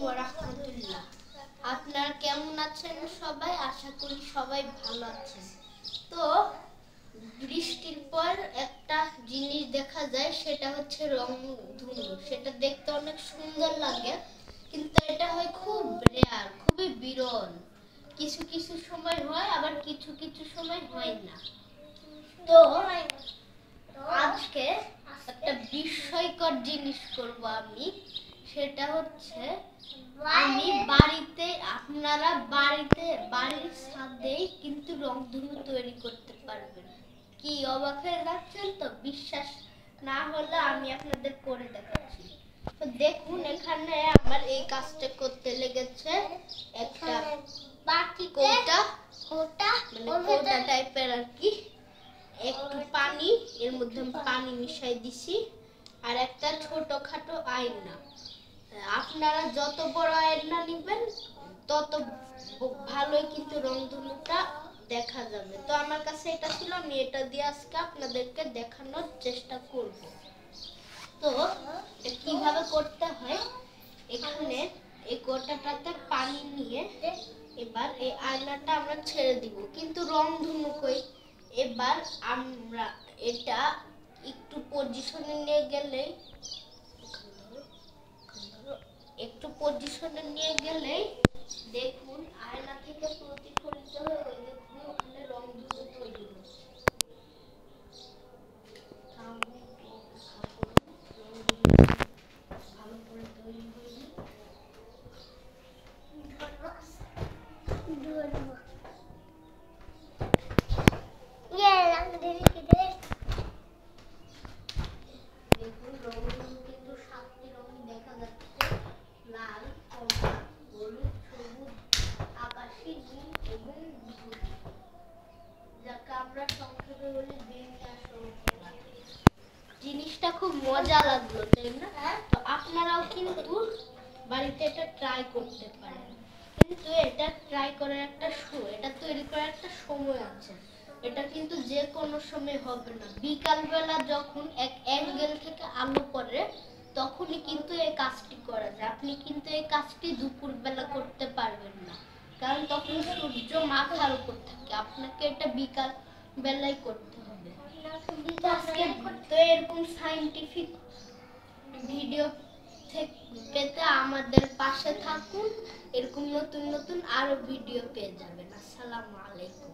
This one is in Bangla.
ওয়া রাহমাতুল্লাহ। আপনারা কেমন আছেন সবাই? আশা করি সবাই ভালো আছেন। তো বৃষ্টির পর একটা জিনিস দেখা যায়, সেটা হচ্ছে রংধনু। সেটা দেখতে অনেক সুন্দর লাগে, কিন্তু এটা হয় খুব রেয়ার, খুবই বিরল। কিছু কিছু সময় হয়, আবার কিছু কিছু সময় হয় না। তো আজকে একটা বিস্ময়কর জিনিস করব আমি। সেটা হচ্ছে আমি বাড়িতে, আপনারা বাড়ির ছাদেই কিন্তু রংধনু তৈরি করতে পারবেন। কি অবাক হয়ে যাচ্ছেন তো? বিশ্বাস না হলে আমি আপনাদের করে দেখাচ্ছি। তো দেখুন, এখানে আমার এই কাজটা করতে লেগেছে একটা কৌটা টাইপের আর কি। একটু পানি, এর মধ্যে পানি মিশাই দিছি, আর একটা ছোটখাটো আয়না। আপনারা যত বড় আয়না নেবেন তত ভালোই কিন্তু রংধনুটা দেখা যাবে। তো আমার কাছে এটা ছিল, আমি এটা দিয়ে আজকে আপনাদেরকে দেখানোর চেষ্টা করব। তো কিভাবে করতে হয়, এখানে এই কোটাটাতে পানি নিয়ে এবার এই আয়নাটা আমরা ছেড়ে দিব, কিন্তু রংধনু কই? এবার আমরা এটা একটু পজিশনে নিয়ে গেলেই, দেখুন আয়না থেকে প্রতিফলিত হয়ে ওই দেখুন ওখানে রংধনু তৈরি হচ্ছে। ভালো করে তৈরি হয়নি। দেখুন রংধনু কিন্তু 7টি রং দেখা যাচ্ছে: লাল, কমলা, হলুদ, সবুজ, আকাশী, নীল এবং বিগুলি, যাকে আমরা সংক্ষেপে বলি বিন্যাস রং। জিনিসটা খুব মজা লাগলো, তাই না? তো আপনারাও কিন্তু বাড়িতে এটা ট্রাই করতে পারেন, কিন্তু এটা ট্রাই করার এটা তৈরি করার একটা সময় আছে। এটা কিন্তু যে কোনো সময় হবে না। বিকাল বেলা যখন এক অ্যাঙ্গেল থেকে আলো পড়ে তখনই কিন্তু এই কাজটি করা যায়। আপনি কিন্তু এই কাজটি দুপুর বেলা করতে পারবেন না, কারণ তখন সূর্য মাথার উপর থাকে। আপনাকে এটা বিকাল বেলায় করতে হবে। তো এরকম সায়েন্টিফিক ভিডিও পেতে আমাদের পাশে থাকুন। এরকম নতুন নতুন আরো ভিডিও পেয়ে যাবেন। আসসালামু আলাইকুম।